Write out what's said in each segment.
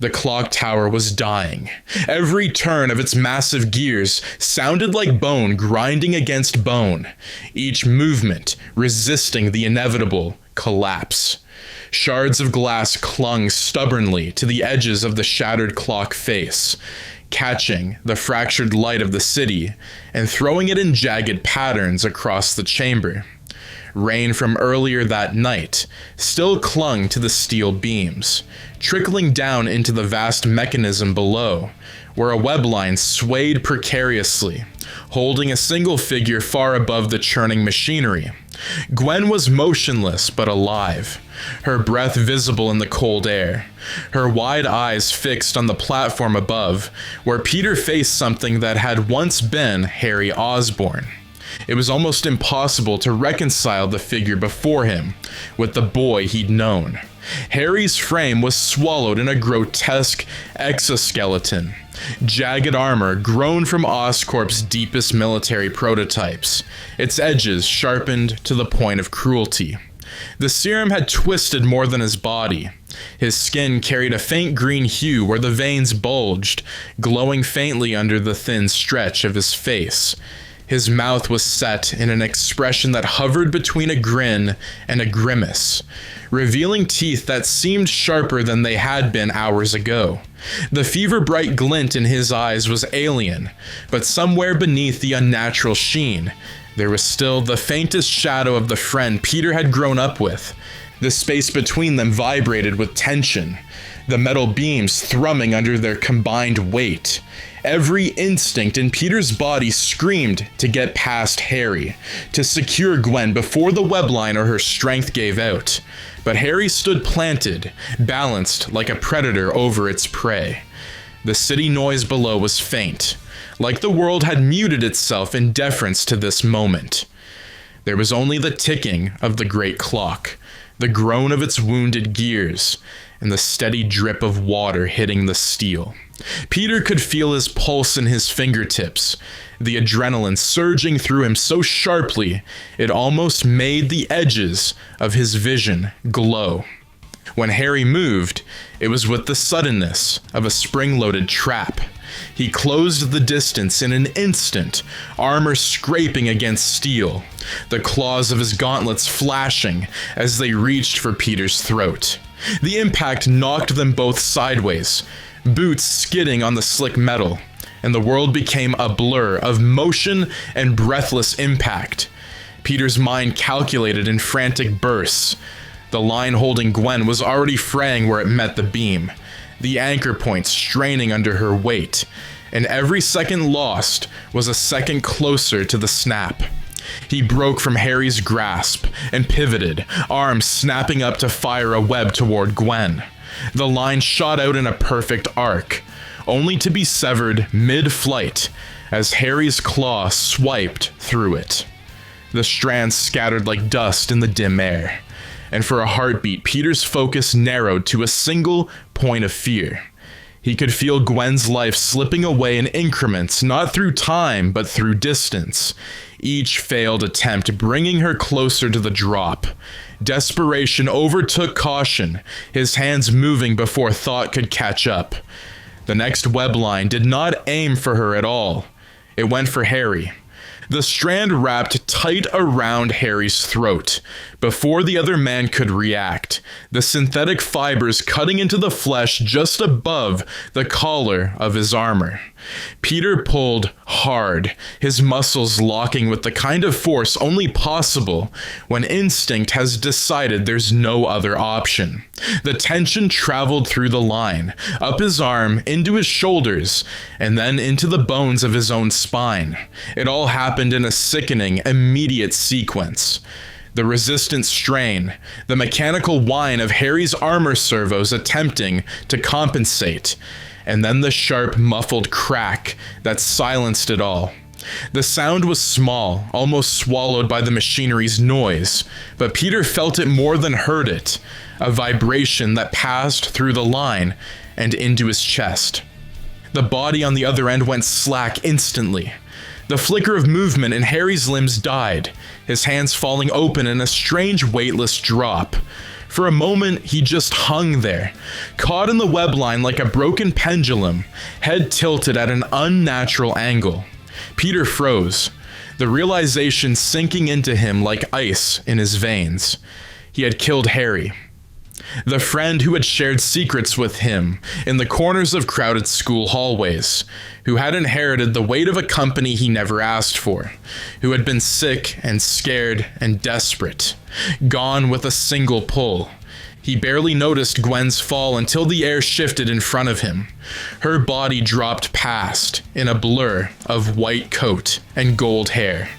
The clock tower was dying. Every turn of its massive gears sounded like bone grinding against bone, each movement resisting the inevitable collapse. Shards of glass clung stubbornly to the edges of the shattered clock face, catching the fractured light of the city and throwing it in jagged patterns across the chamber. Rain from earlier that night still clung to the steel beams, trickling down into the vast mechanism below, where a web line swayed precariously, holding a single figure far above the churning machinery. Gwen was motionless but alive, her breath visible in the cold air, her wide eyes fixed on the platform above, where Peter faced something that had once been Harry Osborn. It was almost impossible to reconcile the figure before him with the boy he'd known. Harry's frame was swallowed in a grotesque exoskeleton, jagged armor grown from Oscorp's deepest military prototypes, its edges sharpened to the point of cruelty. The serum had twisted more than his body. His skin carried a faint green hue where the veins bulged, glowing faintly under the thin stretch of his face. His mouth was set in an expression that hovered between a grin and a grimace, revealing teeth that seemed sharper than they had been hours ago. The fever-bright glint in his eyes was alien, but somewhere beneath the unnatural sheen, there was still the faintest shadow of the friend Peter had grown up with. The space between them vibrated with tension, the metal beams thrumming under their combined weight. Every instinct in Peter's body screamed to get past Harry, to secure Gwen before the webline or her strength gave out. But Harry stood planted, balanced like a predator over its prey. The city noise below was faint, like the world had muted itself in deference to this moment. There was only the ticking of the great clock, the groan of its wounded gears, and the steady drip of water hitting the steel. Peter could feel his pulse in his fingertips, the adrenaline surging through him so sharply it almost made the edges of his vision glow. When Harry moved, it was with the suddenness of a spring-loaded trap. He closed the distance in an instant, armor scraping against steel, the claws of his gauntlets flashing as they reached for Peter's throat. The impact knocked them both sideways, boots skidding on the slick metal, and the world became a blur of motion and breathless impact. Peter's mind calculated in frantic bursts. The line holding Gwen was already fraying where it met the beam, the anchor point straining under her weight, and every second lost was a second closer to the snap. He broke from Harry's grasp and pivoted, arms snapping up to fire a web toward Gwen. The line shot out in a perfect arc, only to be severed mid-flight as Harry's claw swiped through it. The strands scattered like dust in the dim air, and for a heartbeat, Peter's focus narrowed to a single point of fear. He could feel Gwen's life slipping away in increments, not through time, but through distance. Each failed attempt bringing her closer to the drop. Desperation overtook caution, his hands moving before thought could catch up. The next web line did not aim for her at all. It went for Harry. The strand wrapped tight around Harry's throat. Before the other man could react, the synthetic fibers cutting into the flesh just above the collar of his armor. Peter pulled hard, his muscles locking with the kind of force only possible when instinct has decided there's no other option. The tension traveled through the line, up his arm, into his shoulders, and then into the bones of his own spine. It all happened in a sickening, immediate sequence. The resistant strain, the mechanical whine of Harry's armor servos attempting to compensate, and then the sharp, muffled crack that silenced it all. The sound was small, almost swallowed by the machinery's noise, but Peter felt it more than heard it, a vibration that passed through the line and into his chest. The body on the other end went slack instantly. The flicker of movement in Harry's limbs died, his hands falling open in a strange weightless drop. For a moment, he just hung there, caught in the web line like a broken pendulum, head tilted at an unnatural angle. Peter froze, the realization sinking into him like ice in his veins. He had killed Harry, the friend who had shared secrets with him in the corners of crowded school hallways, who had inherited the weight of a company he never asked for, who had been sick and scared and desperate, gone with a single pull. He barely noticed Gwen's fall until the air shifted in front of him. Her body dropped past in a blur of white coat and gold hair,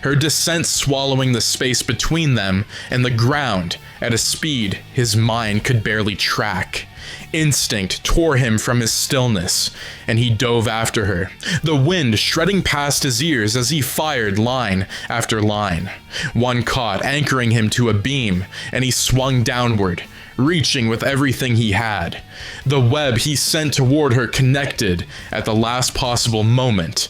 her descent swallowing the space between them and the ground at a speed his mind could barely track. Instinct tore him from his stillness, and he dove after her, the wind shredding past his ears as he fired line after line. One caught, anchoring him to a beam, and he swung downward, reaching with everything he had. The web he sent toward her connected at the last possible moment,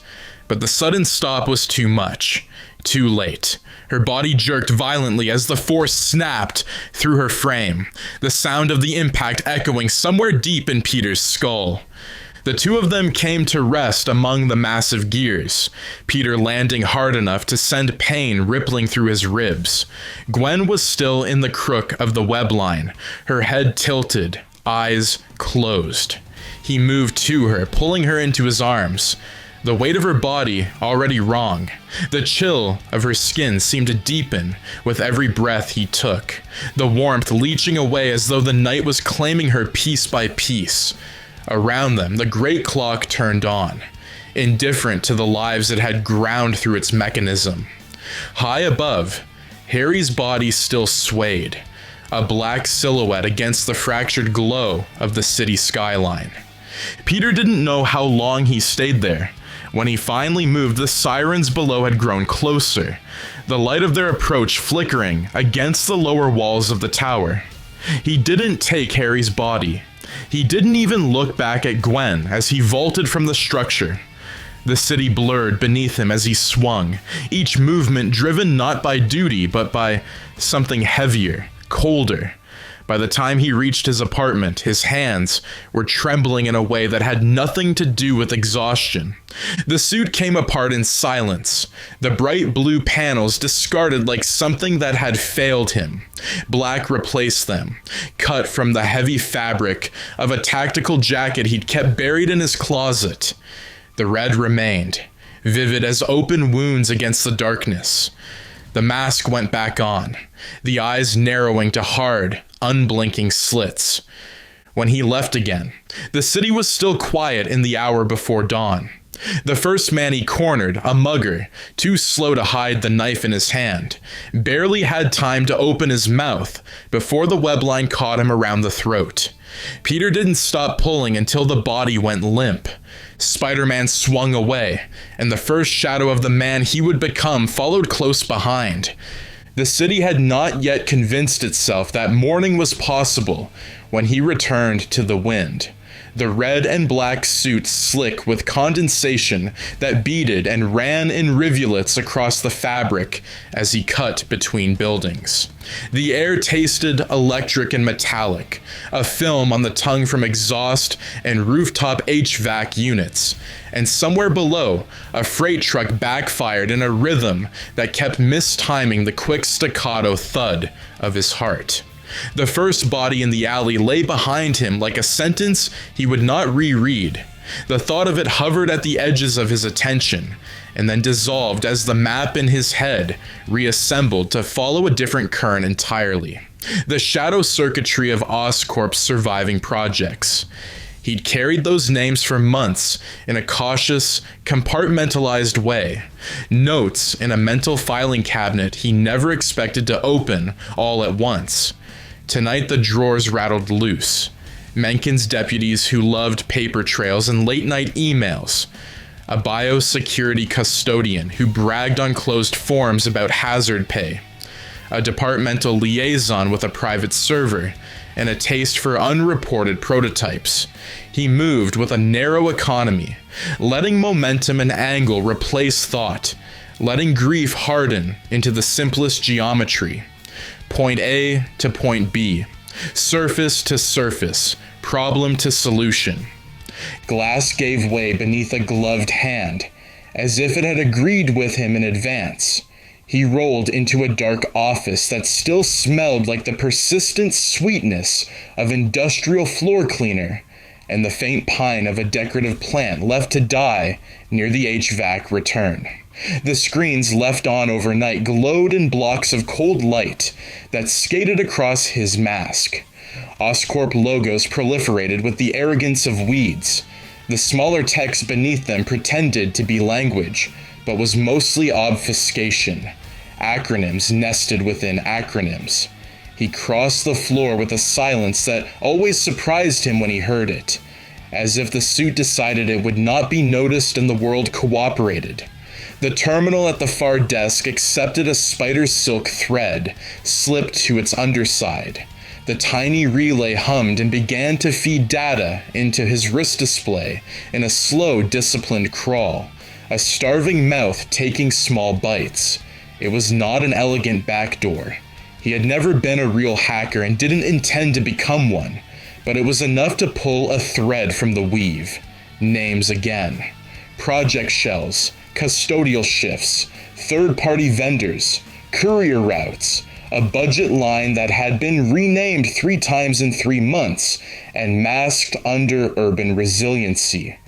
but the sudden stop was too much, too late. Her body jerked violently as the force snapped through her frame, the sound of the impact echoing somewhere deep in Peter's skull. The two of them came to rest among the massive gears, Peter landing hard enough to send pain rippling through his ribs. Gwen was still in the crook of the web line, her head tilted, eyes closed. He moved to her, pulling her into his arms. The weight of her body already wrong. The chill of her skin seemed to deepen with every breath he took, the warmth leaching away as though the night was claiming her piece by piece. Around them, the great clock turned on, indifferent to the lives it had ground through its mechanism. High above, Harry's body still swayed, a black silhouette against the fractured glow of the city skyline. Peter didn't know how long he stayed there. When he finally moved, the sirens below had grown closer, the light of their approach flickering against the lower walls of the tower. He didn't take Harry's body. He didn't even look back at Gwen as he vaulted from the structure. The city blurred beneath him as he swung, each movement driven not by duty but by something heavier, colder. By the time he reached his apartment, his hands were trembling in a way that had nothing to do with exhaustion. The suit came apart in silence, the bright blue panels discarded like something that had failed him. Black replaced them, cut from the heavy fabric of a tactical jacket he'd kept buried in his closet. The red remained, vivid as open wounds against the darkness. The mask went back on, the eyes narrowing to hard, unblinking slits. When he left again, the city was still quiet in the hour before dawn. The first man he cornered, a mugger, too slow to hide the knife in his hand, barely had time to open his mouth before the web line caught him around the throat. Peter didn't stop pulling until the body went limp. Spider-Man swung away, and the first shadow of the man he would become followed close behind. The city had not yet convinced itself that morning was possible when he returned to the wind, the red and black suit slick with condensation that beaded and ran in rivulets across the fabric as he cut between buildings. The air tasted electric and metallic, a film on the tongue from exhaust and rooftop HVAC units, and somewhere below, a freight truck backfired in a rhythm that kept mistiming the quick staccato thud of his heart. The first body in the alley lay behind him like a sentence he would not reread. The thought of it hovered at the edges of his attention, and then dissolved as the map in his head reassembled to follow a different current entirely. The shadow circuitry of Oscorp's surviving projects. He'd carried those names for months in a cautious, compartmentalized way. Notes in a mental filing cabinet he never expected to open all at once. Tonight the drawers rattled loose. Mencken's deputies who loved paper trails and late-night emails. A biosecurity custodian who bragged on closed forums about hazard pay. A departmental liaison with a private server, and a taste for unreported prototypes. He moved with a narrow economy, letting momentum and angle replace thought, letting grief harden into the simplest geometry. Point A to point B. Surface to surface. Problem to solution. Glass gave way beneath a gloved hand, as if it had agreed with him in advance. He rolled into a dark office that still smelled like the persistent sweetness of industrial floor cleaner and the faint pine of a decorative plant left to die near the HVAC return. The screens left on overnight glowed in blocks of cold light that skated across his mask. Oscorp logos proliferated with the arrogance of weeds. The smaller text beneath them pretended to be language, but was mostly obfuscation. Acronyms nested within acronyms. He crossed the floor with a silence that always surprised him when he heard it, as if the suit decided it would not be noticed and the world cooperated. The terminal at the far desk accepted a spider silk thread, slipped to its underside. The tiny relay hummed and began to feed data into his wrist display in a slow, disciplined crawl, a starving mouth taking small bites. It was not an elegant backdoor. He had never been a real hacker and didn't intend to become one, but it was enough to pull a thread from the weave. Names again. Project shells, custodial shifts, third-party vendors, courier routes, a budget line that had been renamed 3 times in 3 months and masked under urban resiliency.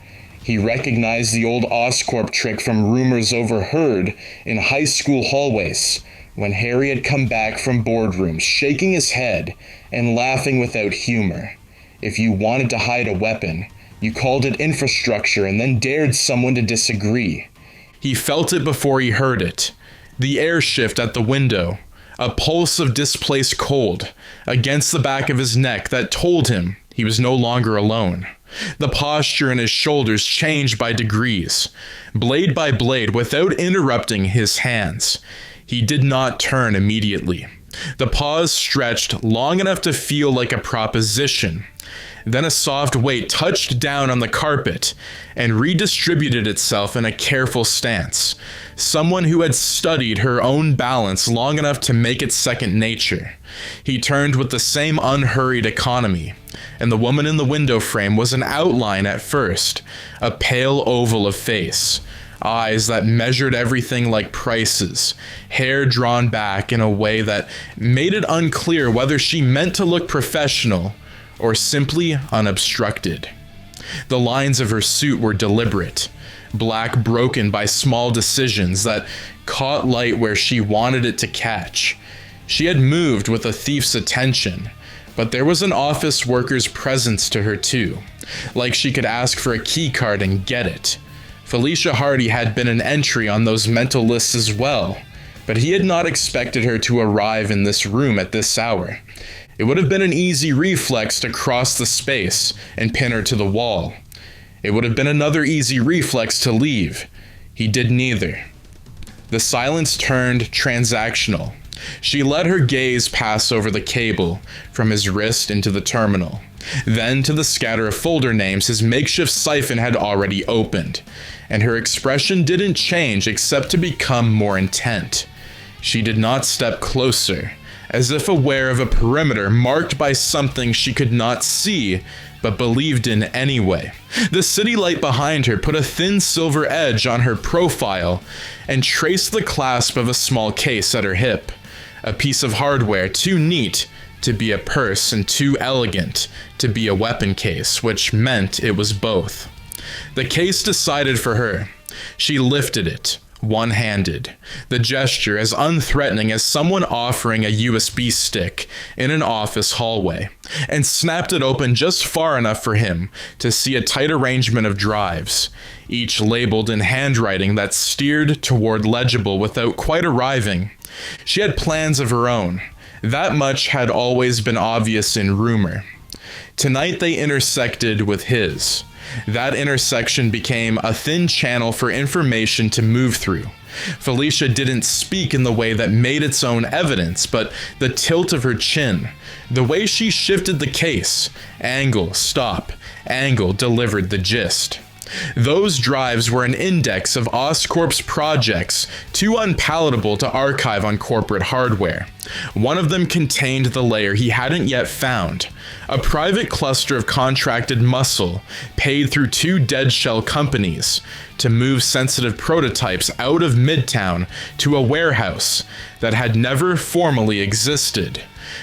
He recognized the old Oscorp trick from rumors overheard in high school hallways when Harry had come back from boardrooms, shaking his head and laughing without humor. If you wanted to hide a weapon, you called it infrastructure and then dared someone to disagree. He felt it before he heard it. The air shift at the window, a pulse of displaced cold against the back of his neck that told him he was no longer alone. The posture in his shoulders changed by degrees, blade by blade, without interrupting his hands. He did not turn immediately. The pause stretched long enough to feel like a proposition. Then a soft weight touched down on the carpet and redistributed itself in a careful stance. Someone who had studied her own balance long enough to make it second nature. He turned with the same unhurried economy, and the woman in the window frame was an outline at first, a pale oval of face. Eyes that measured everything like prices, hair drawn back in a way that made it unclear whether she meant to look professional or simply unobstructed. The lines of her suit were deliberate, black broken by small decisions that caught light where she wanted it to catch. She had moved with a thief's attention, but there was an office worker's presence to her too, like she could ask for a key card and get it. Felicia Hardy had been an entry on those mental lists as well, but he had not expected her to arrive in this room at this hour. It would have been an easy reflex to cross the space and pin her to the wall. It would have been another easy reflex to leave. He did neither. The silence turned transactional. She let her gaze pass over the cable, from his wrist into the terminal, then to the scatter of folder names his makeshift siphon had already opened, and her expression didn't change except to become more intent. She did not step closer, as if aware of a perimeter marked by something she could not see, but believed in anyway. The city light behind her put a thin silver edge on her profile and traced the clasp of a small case at her hip, a piece of hardware too neat to be a purse and too elegant to be a weapon case, which meant it was both. The case decided for her. She lifted it, one-handed, the gesture as unthreatening as someone offering a USB stick in an office hallway, and snapped it open just far enough for him to see a tight arrangement of drives, each labeled in handwriting that steered toward legible without quite arriving. She had plans of her own. That much had always been obvious in rumor. Tonight they intersected with his. That intersection became a thin channel for information to move through. Felicia didn't speak in the way that made its own evidence, but the tilt of her chin, the way she shifted the case, angle, stop, angle delivered the gist. Those drives were an index of Oscorp's projects too unpalatable to archive on corporate hardware. One of them contained the layer he hadn't yet found, a private cluster of contracted muscle paid through 2 dead shell companies to move sensitive prototypes out of Midtown to a warehouse that had never formally existed.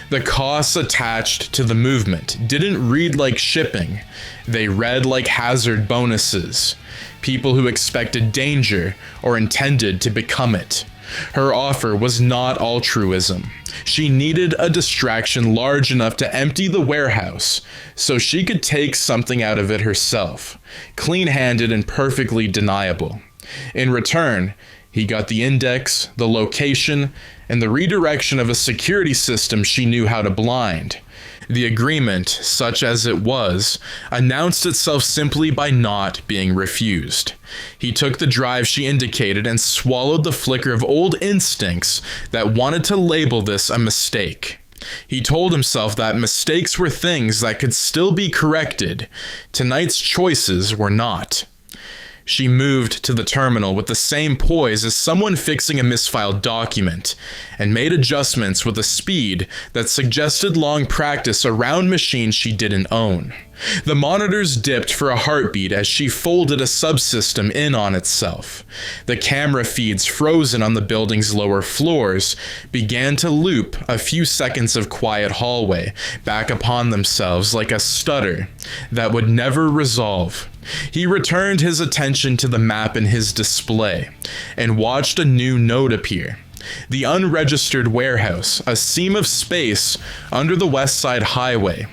The costs attached to the movement didn't read like shipping, they read like hazard bonuses. People who expected danger or intended to become it. Her offer was not altruism. She needed a distraction large enough to empty the warehouse so she could take something out of it herself, clean-handed and perfectly deniable. In return, he got the index, the location, and the redirection of a security system she knew how to blind. The agreement, such as it was, announced itself simply by not being refused. He took the drive she indicated and swallowed the flicker of old instincts that wanted to label this a mistake. He told himself that mistakes were things that could still be corrected. Tonight's choices were not. She moved to the terminal with the same poise as someone fixing a misfiled document, and made adjustments with a speed that suggested long practice around machines she didn't own. The monitors dipped for a heartbeat as she folded a subsystem in on itself. The camera feeds frozen on the building's lower floors began to loop a few seconds of quiet hallway back upon themselves like a stutter that would never resolve. He returned his attention to the map in his display and watched a new node appear. The unregistered warehouse, a seam of space under the West Side Highway,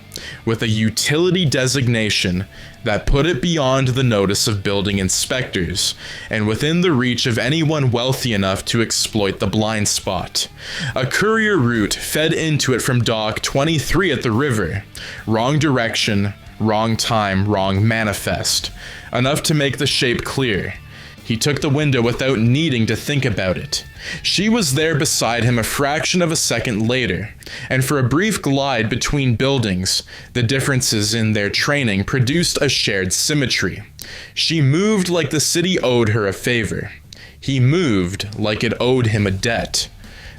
with a utility designation that put it beyond the notice of building inspectors and within the reach of anyone wealthy enough to exploit the blind spot. A courier route fed into it from Dock 23 at the river. Wrong direction, wrong time, wrong manifest. Enough to make the shape clear. He took the window without needing to think about it. She was there beside him a fraction of a second later, and for a brief glide between buildings, the differences in their training produced a shared symmetry. She moved like the city owed her a favor. He moved like it owed him a debt.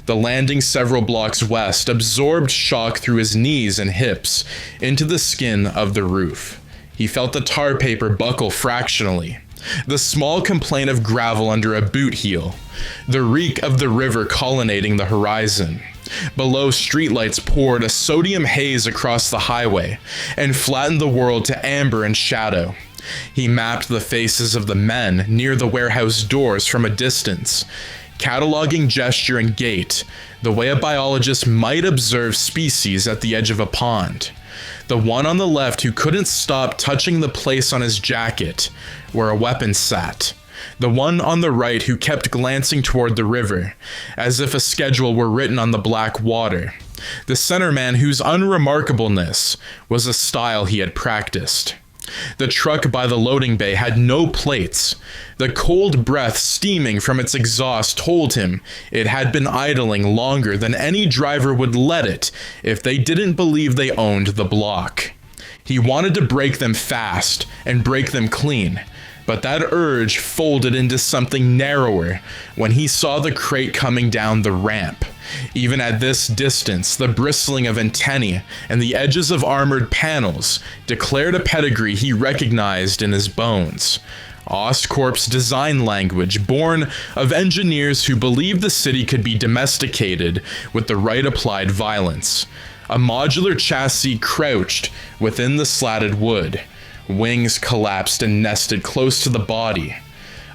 The landing several blocks west absorbed shock through his knees and hips into the skin of the roof. He felt the tar paper buckle fractionally. The small complaint of gravel under a boot heel. The reek of the river colonnading the horizon. Below, streetlights poured a sodium haze across the highway and flattened the world to amber and shadow. He mapped the faces of the men near the warehouse doors from a distance, cataloging gesture and gait, the way a biologist might observe species at the edge of a pond. The one on the left who couldn't stop touching the place on his jacket where a weapon sat. The one on the right who kept glancing toward the river, as if a schedule were written on the black water. The center man whose unremarkableness was a style he had practiced. The truck by the loading bay had no plates. The cold breath steaming from its exhaust told him it had been idling longer than any driver would let it if they didn't believe they owned the block. He wanted to break them fast and break them clean, but that urge folded into something narrower when he saw the crate coming down the ramp. Even at this distance, the bristling of antennae and the edges of armored panels declared a pedigree he recognized in his bones. Oscorp's design language, born of engineers who believed the city could be domesticated with the right applied violence. A modular chassis crouched within the slatted wood. Wings collapsed and nested close to the body.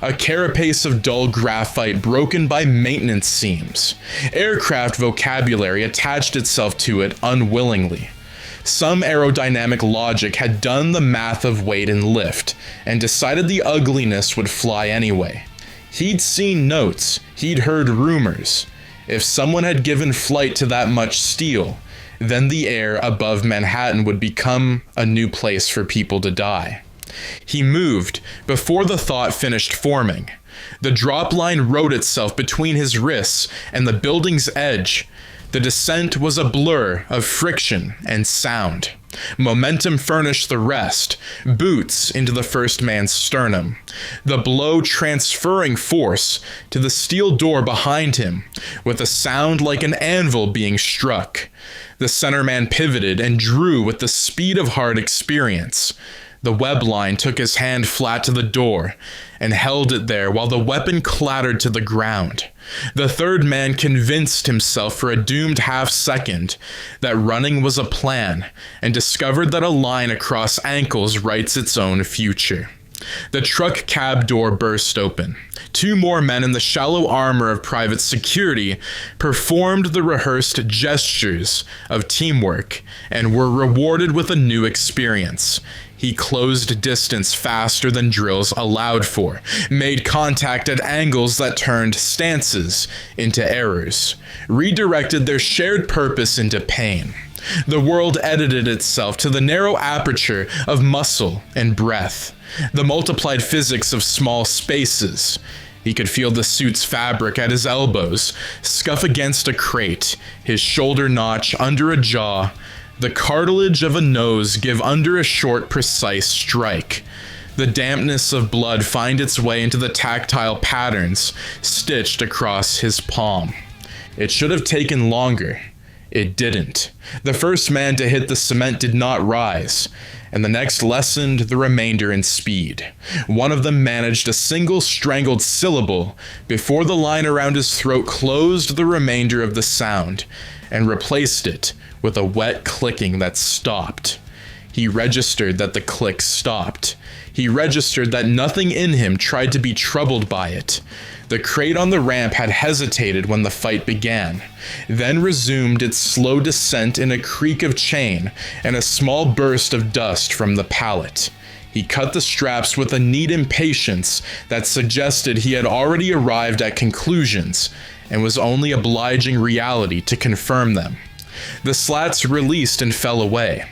A carapace of dull graphite broken by maintenance seams. Aircraft vocabulary attached itself to it unwillingly. Some aerodynamic logic had done the math of weight and lift, and decided the ugliness would fly anyway. He'd seen notes, he'd heard rumors. If someone had given flight to that much steel, then the air above Manhattan would become a new place for people to die. He moved before the thought finished forming. The drop line wrote itself between his wrists and the building's edge. The descent was a blur of friction and sound. Momentum furnished the rest, boots into the first man's sternum, the blow transferring force to the steel door behind him, with a sound like an anvil being struck. The center man pivoted and drew with the speed of hard experience. The Webb line took his hand flat to the door and held it there while the weapon clattered to the ground. The third man convinced himself for a doomed half-second that running was a plan and discovered that a line across ankles writes its own future. The truck cab door burst open. Two more men in the shallow armor of private security performed the rehearsed gestures of teamwork and were rewarded with a new experience. He closed distance faster than drills allowed for, made contact at angles that turned stances into errors, redirected their shared purpose into pain. The world edited itself to the narrow aperture of muscle and breath, the multiplied physics of small spaces. He could feel the suit's fabric at his elbows, scuff against a crate, his shoulder notch under a jaw, the cartilage of a nose give under a short, precise strike. The dampness of blood find its way into the tactile patterns stitched across his palm. It should have taken longer. It didn't. The first man to hit the cement did not rise, and the next lessened the remainder in speed. One of them managed a single strangled syllable before the line around his throat closed the remainder of the sound and replaced it with a wet clicking that stopped. He registered that the click stopped. He registered that nothing in him tried to be troubled by it. The crate on the ramp had hesitated when the fight began, then resumed its slow descent in a creak of chain and a small burst of dust from the pallet. He cut the straps with a neat impatience that suggested he had already arrived at conclusions and was only obliging reality to confirm them. The slats released and fell away.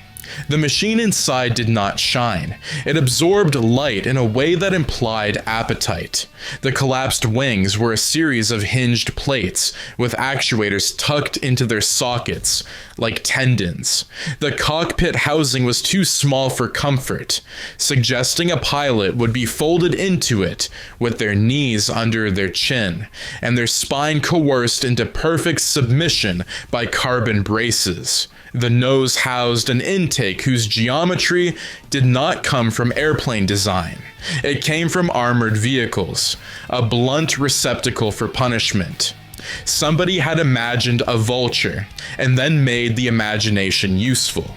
The machine inside did not shine. It absorbed light in a way that implied appetite. The collapsed wings were a series of hinged plates, with actuators tucked into their sockets, like tendons. The cockpit housing was too small for comfort, suggesting a pilot would be folded into it with their knees under their chin, and their spine coerced into perfect submission by carbon braces. The nose housed an intake whose geometry did not come from airplane design. It came from armored vehicles, a blunt receptacle for punishment. Somebody had imagined a vulture and then made the imagination useful.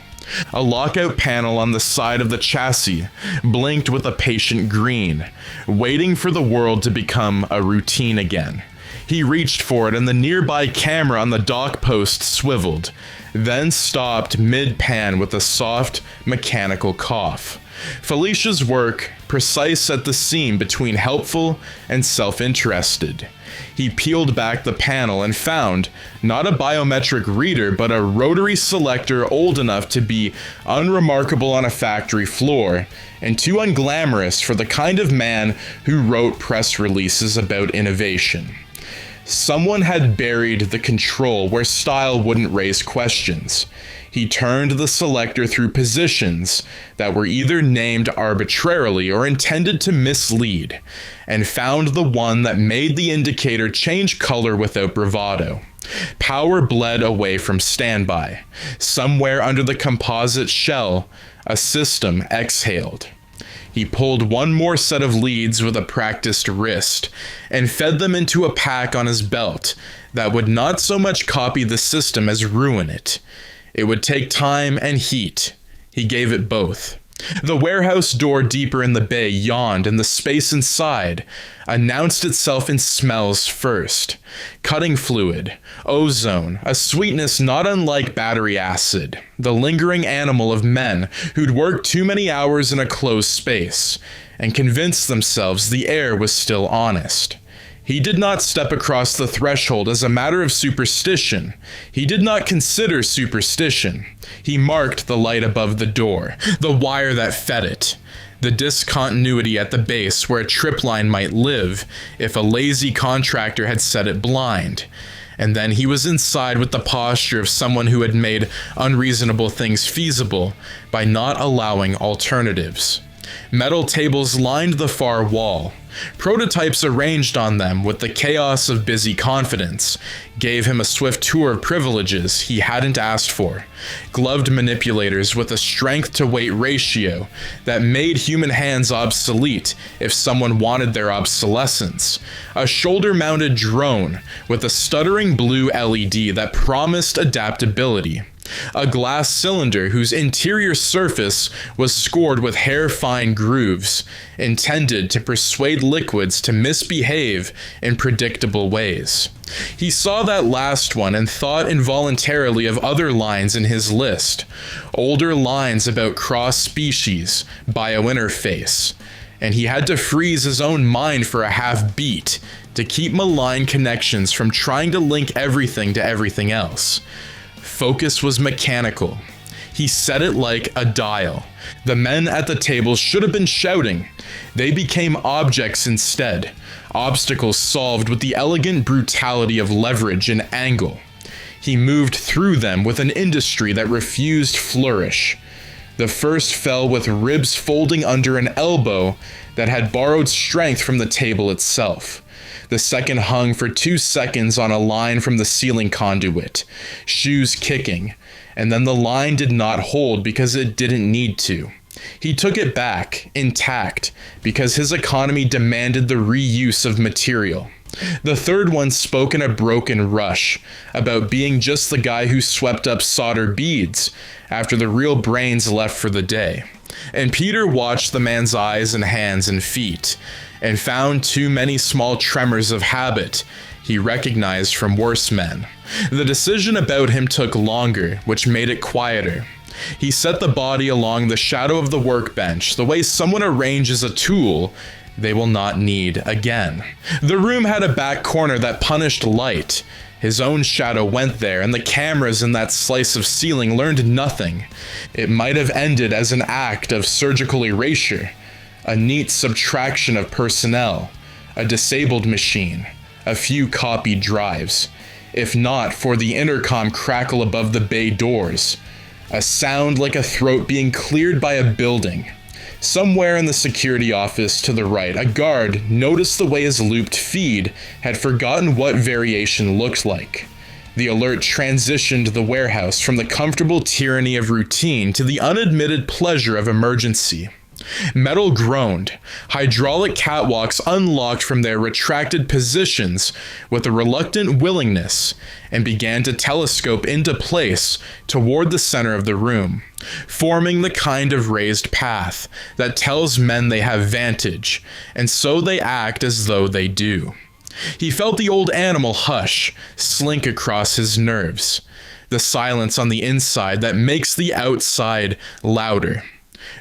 A lockout panel on the side of the chassis blinked with a patient green, waiting for the world to become a routine again. He reached for it and the nearby camera on the dock post swiveled, then stopped mid-pan with a soft, mechanical cough. Felicia's work, precise at the seam between helpful and self-interested. He peeled back the panel and found, not a biometric reader, but a rotary selector old enough to be unremarkable on a factory floor, and too unglamorous for the kind of man who wrote press releases about innovation. Someone had buried the control where style wouldn't raise questions. He turned the selector through positions that were either named arbitrarily or intended to mislead, and found the one that made the indicator change color without bravado. Power bled away from standby. Somewhere under the composite shell, a system exhaled. He pulled one more set of leads with a practiced wrist and fed them into a pack on his belt that would not so much copy the system as ruin it. It would take time and heat. He gave it both. The warehouse door deeper in the bay yawned, and the space inside announced itself in smells first. Cutting fluid, ozone, a sweetness not unlike battery acid, the lingering animal of men who'd worked too many hours in a closed space and convinced themselves the air was still honest. He did not step across the threshold as a matter of superstition. He did not consider superstition. He marked the light above the door, the wire that fed it, the discontinuity at the base where a trip line might live if a lazy contractor had set it blind, and then he was inside with the posture of someone who had made unreasonable things feasible by not allowing alternatives. Metal tables lined the far wall. Prototypes arranged on them with the chaos of busy confidence gave him a swift tour of privileges he hadn't asked for. Gloved manipulators with a strength-to-weight ratio that made human hands obsolete if someone wanted their obsolescence. A shoulder-mounted drone with a stuttering blue LED that promised adaptability. A glass cylinder whose interior surface was scored with hair-fine grooves, intended to persuade liquids to misbehave in predictable ways. He saw that last one and thought involuntarily of other lines in his list, older lines about cross-species, biointerface, and he had to freeze his own mind for a half-beat to keep malign connections from trying to link everything to everything else. Focus was mechanical. He set it like a dial. The men at the table should have been shouting. They became objects instead, obstacles solved with the elegant brutality of leverage and angle. He moved through them with an industry that refused flourish. The first fell with ribs folding under an elbow that had borrowed strength from the table itself. The second hung for 2 seconds on a line from the ceiling conduit, shoes kicking, and then the line did not hold because it didn't need to. He took it back, intact, because his economy demanded the reuse of material. The third one spoke in a broken rush, about being just the guy who swept up solder beads after the real brains left for the day. And Peter watched the man's eyes and hands and feet, and found too many small tremors of habit he recognized from worse men. The decision about him took longer, which made it quieter. He set the body along the shadow of the workbench, the way someone arranges a tool they will not need again. The room had a back corner that punished light. His own shadow went there, and the cameras in that slice of ceiling learned nothing. It might have ended as an act of surgical erasure, a neat subtraction of personnel, a disabled machine, a few copied drives, if not for the intercom crackle above the bay doors, a sound like a throat being cleared by a building. Somewhere in the security office to the right, a guard noticed the way his looped feed had forgotten what variation looked like. The alert transitioned the warehouse from the comfortable tyranny of routine to the unadmitted pleasure of emergency. Metal groaned. Hydraulic catwalks unlocked from their retracted positions with a reluctant willingness and began to telescope into place toward the center of the room, forming the kind of raised path that tells men they have vantage, and so they act as though they do. He felt the old animal hush slink across his nerves, the silence on the inside that makes the outside louder.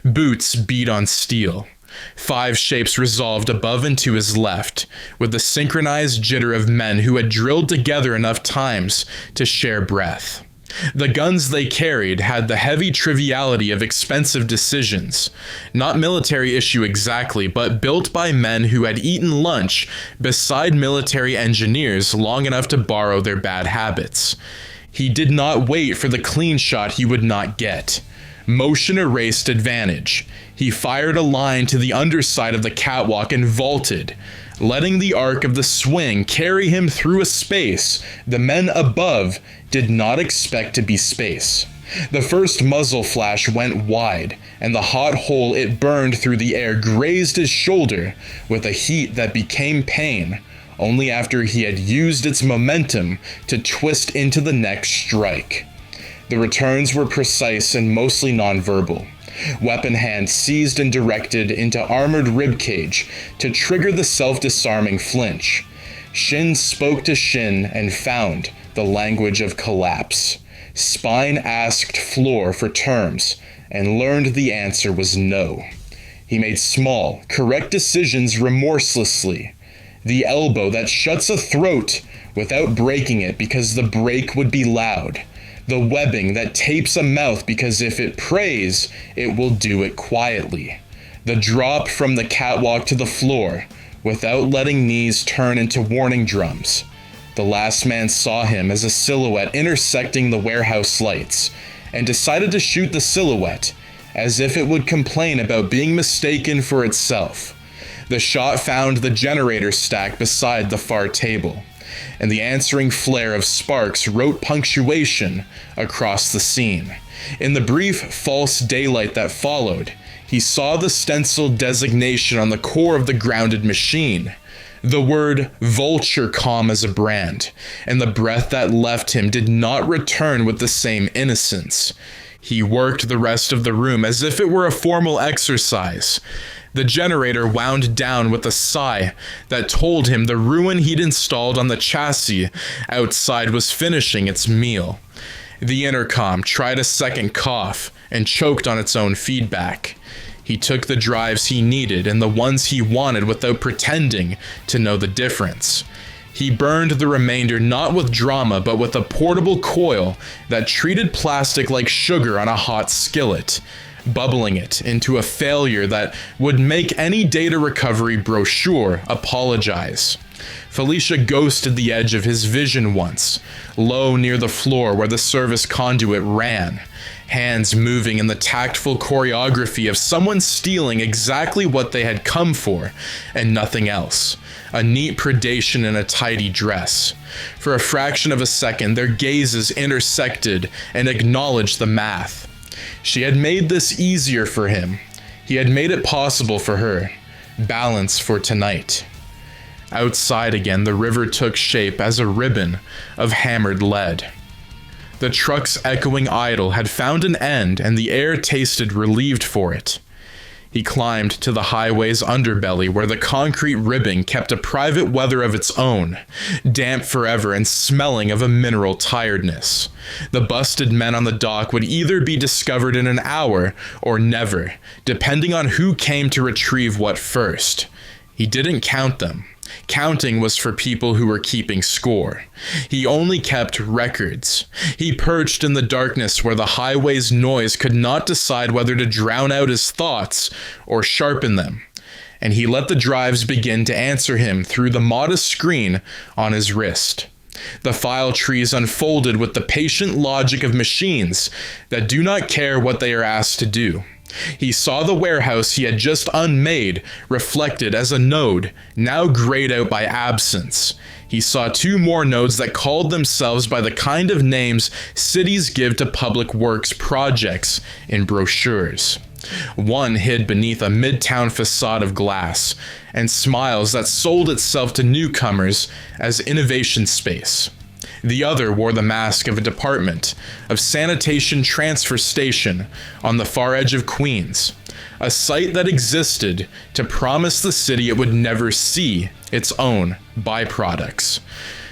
Boots beat on steel. 5 shapes resolved above and to his left, with the synchronized jitter of men who had drilled together enough times to share breath. The guns they carried had the heavy triviality of expensive decisions, not military issue exactly, but built by men who had eaten lunch beside military engineers long enough to borrow their bad habits. He did not wait for the clean shot he would not get. Motion erased advantage. He fired a line to the underside of the catwalk and vaulted, letting the arc of the swing carry him through a space the men above did not expect to be space. The first muzzle flash went wide, and the hot hole it burned through the air grazed his shoulder with a heat that became pain only after he had used its momentum to twist into the next strike. The returns were precise and mostly nonverbal. Weapon hand seized and directed into armored ribcage to trigger the self-disarming flinch. Shin spoke to shin and found the language of collapse. Spine asked floor for terms and learned the answer was no. He made small, correct decisions remorselessly. The elbow that shuts a throat without breaking it because the break would be loud. The webbing that tapes a mouth because if it prays, it will do it quietly. The drop from the catwalk to the floor without letting knees turn into warning drums. The last man saw him as a silhouette intersecting the warehouse lights, and decided to shoot the silhouette, as if it would complain about being mistaken for itself. The shot found the generator stack beside the far table, and the answering flare of sparks wrote punctuation across the scene. In the brief false daylight that followed, he saw the stenciled designation on the core of the grounded machine. The word vulture calm as a brand, and the breath that left him did not return with the same innocence. He worked the rest of the room as if it were a formal exercise. The generator wound down with a sigh that told him the ruin he'd installed on the chassis outside was finishing its meal. The intercom tried a second cough and choked on its own feedback. He took the drives he needed and the ones he wanted without pretending to know the difference. He burned the remainder not with drama but with a portable coil that treated plastic like sugar on a hot skillet, bubbling it into a failure that would make any data recovery brochure apologize. Felicia ghosted the edge of his vision once, low near the floor where the service conduit ran, hands moving in the tactful choreography of someone stealing exactly what they had come for and nothing else. A neat predation in a tidy dress. For a fraction of a second, their gazes intersected and acknowledged the math. She had made this easier for him. He had made it possible for her. Balance for tonight. Outside again, the river took shape as a ribbon of hammered lead. The truck's echoing idle had found an end, and the air tasted relieved for it. He climbed to the highway's underbelly where the concrete ribbing kept a private weather of its own, damp forever and smelling of a mineral tiredness. The busted men on the dock would either be discovered in an hour or never, depending on who came to retrieve what first. He didn't count them. Counting was for people who were keeping score. He only kept records. He perched in the darkness where the highway's noise could not decide whether to drown out his thoughts or sharpen them. And he let the drives begin to answer him through the modest screen on his wrist. The file trees unfolded with the patient logic of machines that do not care what they are asked to do. He saw the warehouse he had just unmade reflected as a node, now grayed out by absence. He saw two more nodes that called themselves by the kind of names cities give to public works projects in brochures. One hid beneath a midtown facade of glass and smiles that sold itself to newcomers as innovation space. The other wore the mask of a department of sanitation transfer station on the far edge of Queens, a site that existed to promise the city it would never see its own byproducts.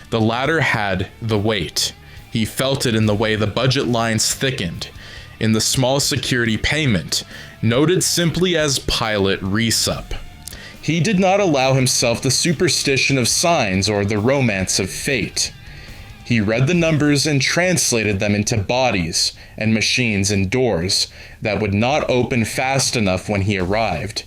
The latter had the weight. He felt it in the way the budget lines thickened, in the small security payment, noted simply as pilot resup. He did not allow himself the superstition of signs or the romance of fate. He read the numbers and translated them into bodies and machines and doors that would not open fast enough when he arrived.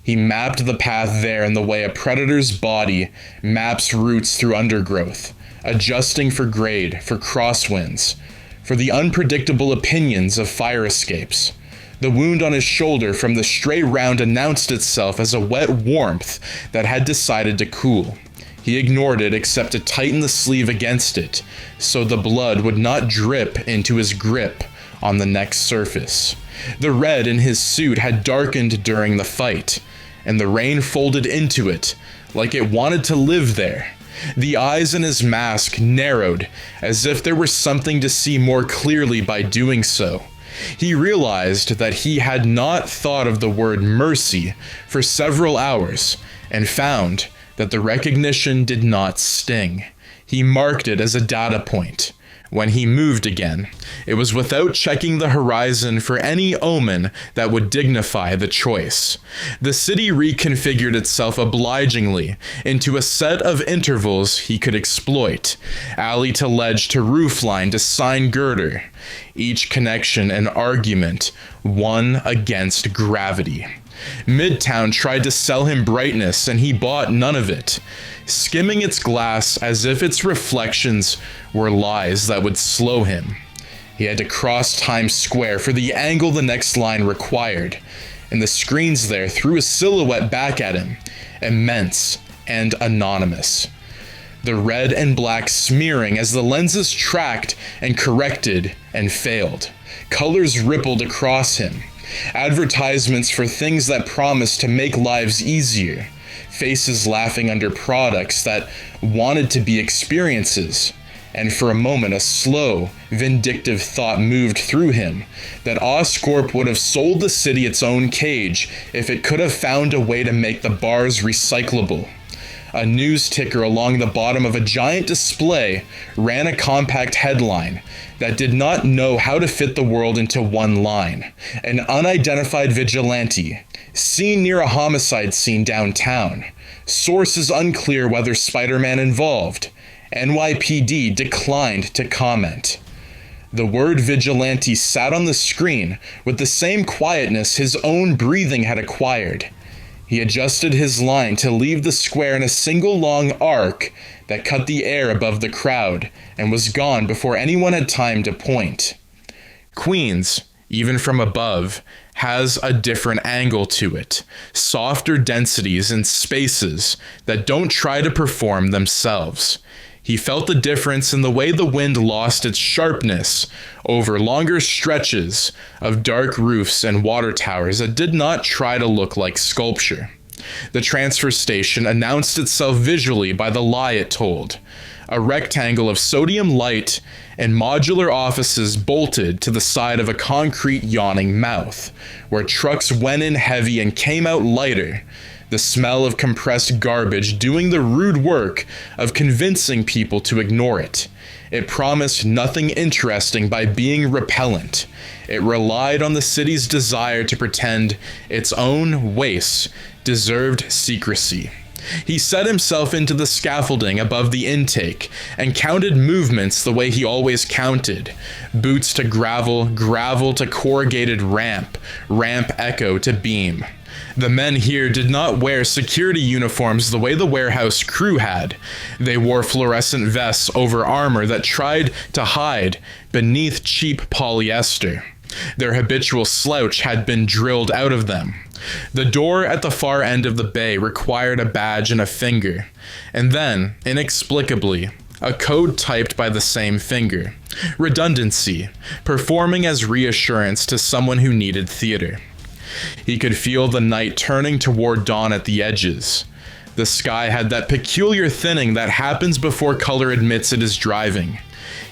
He mapped the path there in the way a predator's body maps routes through undergrowth, adjusting for grade, for crosswinds, for the unpredictable opinions of fire escapes. The wound on his shoulder from the stray round announced itself as a wet warmth that had decided to cool. He ignored it except to tighten the sleeve against it, so the blood would not drip into his grip on the neck's surface. The red in his suit had darkened during the fight, and the rain folded into it like it wanted to live there. The eyes in his mask narrowed as if there were something to see more clearly by doing so. He realized that he had not thought of the word mercy for several hours, and found that the recognition did not sting. He marked it as a data point. When he moved again, it was without checking the horizon for any omen that would dignify the choice. The city reconfigured itself obligingly into a set of intervals he could exploit, alley to ledge to roofline to sign girder, each connection an argument, one against gravity. Midtown tried to sell him brightness, and he bought none of it, skimming its glass as if its reflections were lies that would slow him. He had to cross Times Square for the angle the next line required, and the screens there threw a silhouette back at him, immense and anonymous. The red and black smearing as the lenses tracked and corrected and failed. Colors rippled across him. Advertisements for things that promised to make lives easier. Faces laughing under products that wanted to be experiences. And for a moment, a slow, vindictive thought moved through him that Oscorp would have sold the city its own cage if it could have found a way to make the bars recyclable. A news ticker along the bottom of a giant display ran a compact headline that did not know how to fit the world into one line. An unidentified vigilante, seen near a homicide scene downtown. Sources unclear whether Spider-Man involved. NYPD declined to comment. The word vigilante sat on the screen with the same quietness his own breathing had acquired. He adjusted his line to leave the square in a single long arc that cut the air above the crowd and was gone before anyone had time to point. Queens, even from above, has a different angle to it, softer densities and spaces that don't try to perform themselves. He felt the difference in the way the wind lost its sharpness over longer stretches of dark roofs and water towers that did not try to look like sculpture. The transfer station announced itself visually by the lie it told. A rectangle of sodium light and modular offices bolted to the side of a concrete yawning mouth, where trucks went in heavy and came out lighter. The smell of compressed garbage doing the rude work of convincing people to ignore it. It promised nothing interesting by being repellent. It relied on the city's desire to pretend its own wastes deserved secrecy. He set himself into the scaffolding above the intake and counted movements the way he always counted. Boots to gravel, gravel to corrugated ramp, ramp echo to beam. The men here did not wear security uniforms the way the warehouse crew had. They wore fluorescent vests over armor that tried to hide beneath cheap polyester. Their habitual slouch had been drilled out of them. The door at the far end of the bay required a badge and a finger, and then, inexplicably, a code typed by the same finger. Redundancy, performing as reassurance to someone who needed theater. He could feel the night turning toward dawn at the edges. The sky had that peculiar thinning that happens before color admits it is driving.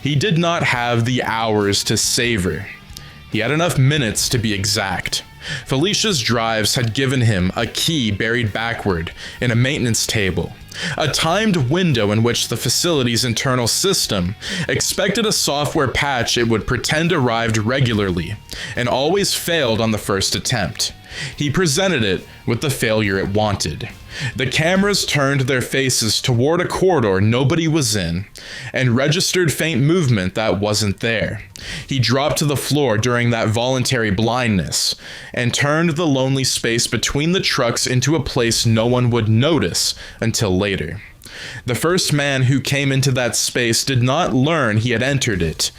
He did not have the hours to savor. He had enough minutes to be exact. Felicia's drives had given him a key buried backward in a maintenance table, a timed window in which the facility's internal system expected a software patch it would pretend arrived regularly, and always failed on the first attempt. He presented it with the failure it wanted. The cameras turned their faces toward a corridor nobody was in, and registered faint movement that wasn't there. He dropped to the floor during that voluntary blindness, and turned the lonely space between the trucks into a place no one would notice until later. The first man who came into that space did not learn he had entered it.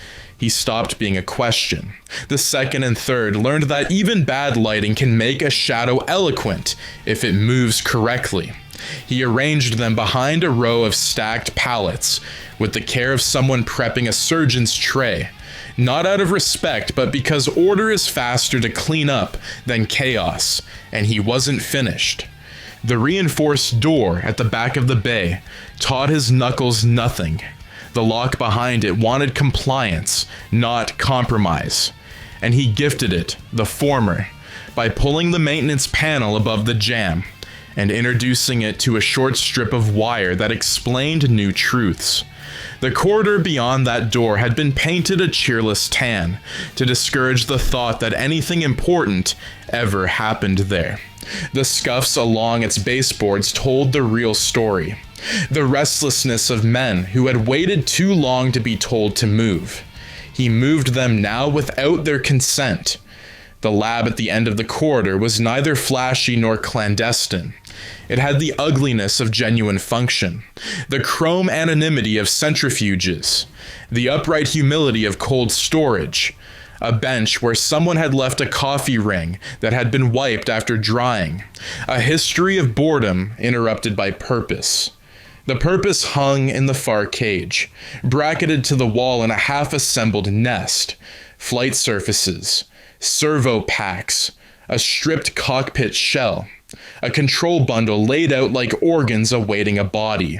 He stopped being a question. The second and third learned that even bad lighting can make a shadow eloquent if it moves correctly. He arranged them behind a row of stacked pallets with the care of someone prepping a surgeon's tray, not out of respect, but because order is faster to clean up than chaos, and he wasn't finished. The reinforced door at the back of the bay taught his knuckles nothing. The lock behind it wanted compliance, not compromise. And he gifted it, the former, by pulling the maintenance panel above the jamb and introducing it to a short strip of wire that explained new truths. The corridor beyond that door had been painted a cheerless tan to discourage the thought that anything important ever happened there. The scuffs along its baseboards told the real story. The restlessness of men who had waited too long to be told to move. He moved them now without their consent. The lab at the end of the corridor was neither flashy nor clandestine. It had the ugliness of genuine function, the chrome anonymity of centrifuges, the upright humility of cold storage, a bench where someone had left a coffee ring that had been wiped after drying, a history of boredom interrupted by purpose. The purpose hung in the far cage, bracketed to the wall in a half-assembled nest, flight surfaces, servo packs, a stripped cockpit shell, a control bundle laid out like organs awaiting a body.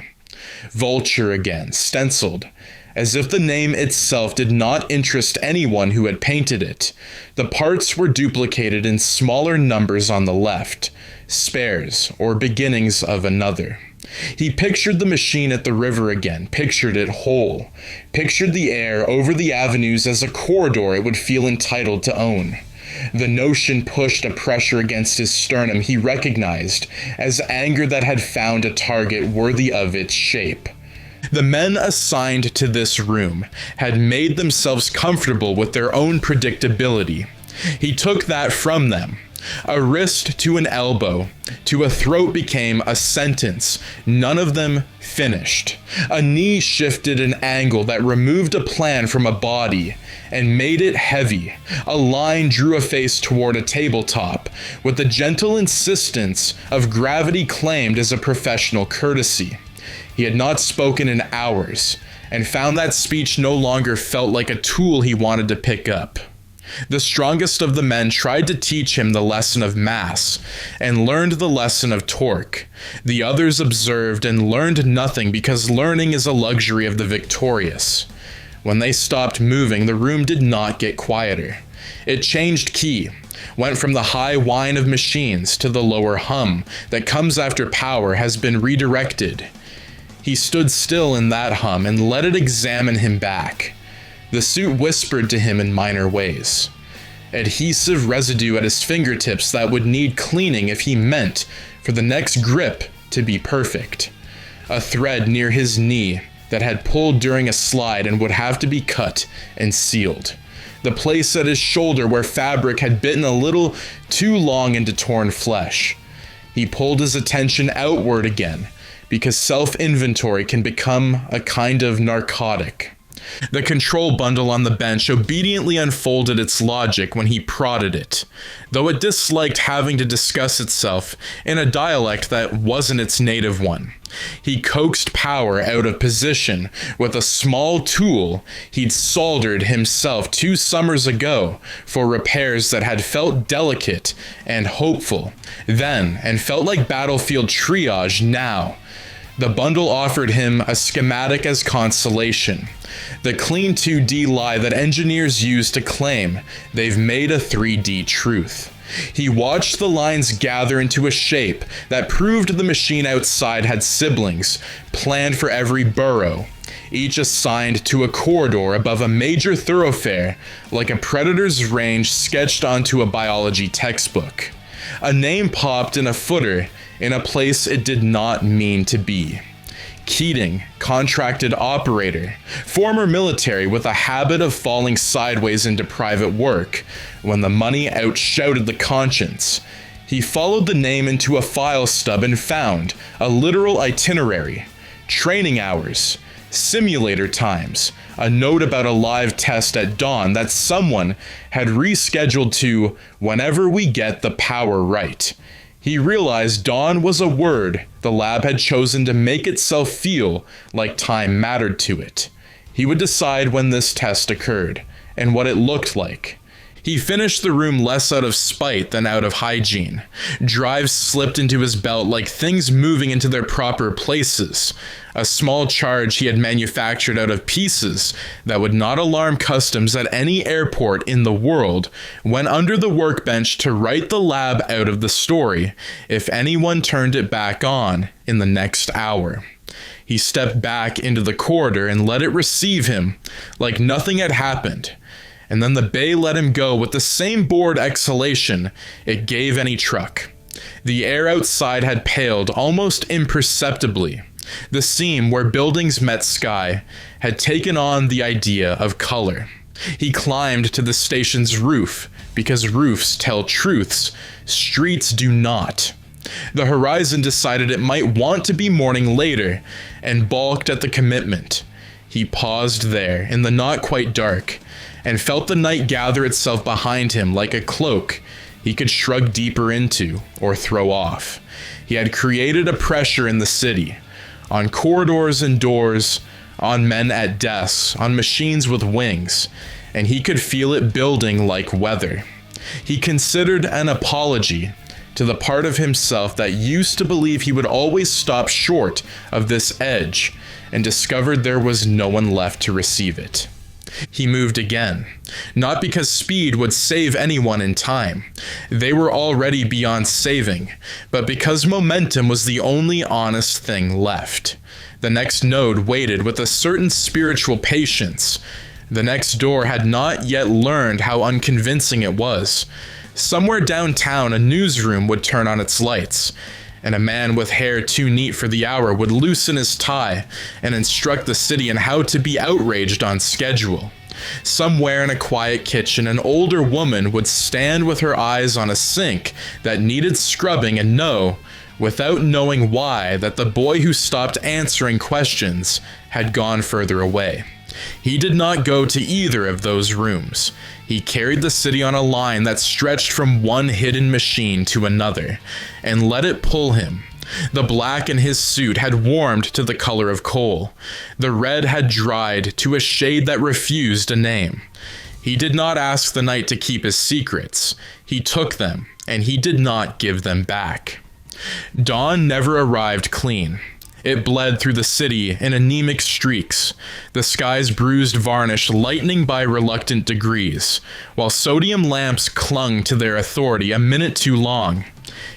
Vulture again, stenciled, as if the name itself did not interest anyone who had painted it. The parts were duplicated in smaller numbers on the left, spares or beginnings of another. He pictured the machine at the river again, pictured it whole, pictured the air over the avenues as a corridor it would feel entitled to own. The notion pushed a pressure against his sternum he recognized as anger that had found a target worthy of its shape. The men assigned to this room had made themselves comfortable with their own predictability. He took that from them. A wrist to an elbow, to a throat became a sentence, none of them finished. A knee shifted an angle that removed a plan from a body and made it heavy. A line drew a face toward a tabletop, with the gentle insistence of gravity claimed as a professional courtesy. He had not spoken in hours, and found that speech no longer felt like a tool he wanted to pick up. The strongest of the men tried to teach him the lesson of mass, and learned the lesson of torque. The others observed and learned nothing because learning is a luxury of the victorious. When they stopped moving, the room did not get quieter. It changed key, went from the high whine of machines to the lower hum that comes after power has been redirected. He stood still in that hum and let it examine him back. The suit whispered to him in minor ways. Adhesive residue at his fingertips that would need cleaning if he meant for the next grip to be perfect. A thread near his knee that had pulled during a slide and would have to be cut and sealed. The place at his shoulder where fabric had bitten a little too long into torn flesh. He pulled his attention outward again, because self-inventory can become a kind of narcotic. The control bundle on the bench obediently unfolded its logic when he prodded it, though it disliked having to discuss itself in a dialect that wasn't its native one. He coaxed power out of position with a small tool he'd soldered himself 2 summers ago for repairs that had felt delicate and hopeful then and felt like battlefield triage now. The bundle offered him a schematic as consolation, the clean 2D lie that engineers use to claim they've made a 3D truth. He watched the lines gather into a shape that proved the machine outside had siblings, planned for every burrow, each assigned to a corridor above a major thoroughfare, like a predator's range sketched onto a biology textbook. A name popped in a footer in a place it did not mean to be. Keating, contracted operator, former military with a habit of falling sideways into private work when the money outshouted the conscience. He followed the name into a file stub and found a literal itinerary, training hours, simulator times, a note about a live test at dawn that someone had rescheduled to whenever we get the power right. He realized dawn was a word the lab had chosen to make itself feel like time mattered to it. He would decide when this test occurred, and what it looked like. He finished the room less out of spite than out of hygiene. Drives slipped into his belt like things moving into their proper places. A small charge he had manufactured out of pieces that would not alarm customs at any airport in the world went under the workbench to write the lab out of the story if anyone turned it back on in the next hour. He stepped back into the corridor and let it receive him like nothing had happened. And then the bay let him go with the same bored exhalation it gave any truck. The air outside had paled almost imperceptibly. The seam where buildings met sky had taken on the idea of color. He climbed to the station's roof, because roofs tell truths, streets do not. The horizon decided it might want to be morning later, and balked at the commitment. He paused there, in the not quite dark, and felt the night gather itself behind him like a cloak he could shrug deeper into or throw off. He had created a pressure in the city, on corridors and doors, on men at desks, on machines with wings, and he could feel it building like weather. He considered an apology to the part of himself that used to believe he would always stop short of this edge, and discovered there was no one left to receive it. He moved again, not because speed would save anyone in time. They were already beyond saving, but because momentum was the only honest thing left. The next node waited with a certain spiritual patience. The next door had not yet learned how unconvincing it was. Somewhere downtown, a newsroom would turn on its lights, and a man with hair too neat for the hour would loosen his tie and instruct the city in how to be outraged on schedule. Somewhere in a quiet kitchen, an older woman would stand with her eyes on a sink that needed scrubbing and know, without knowing why, that the boy who stopped answering questions had gone further away. He did not go to either of those rooms. He carried the city on a line that stretched from one hidden machine to another, and let it pull him. The black in his suit had warmed to the color of coal. The red had dried to a shade that refused a name. He did not ask the night to keep his secrets. He took them, and he did not give them back. Dawn never arrived clean. It bled through the city in anemic streaks, the sky's bruised varnish lightening by reluctant degrees, while sodium lamps clung to their authority a minute too long.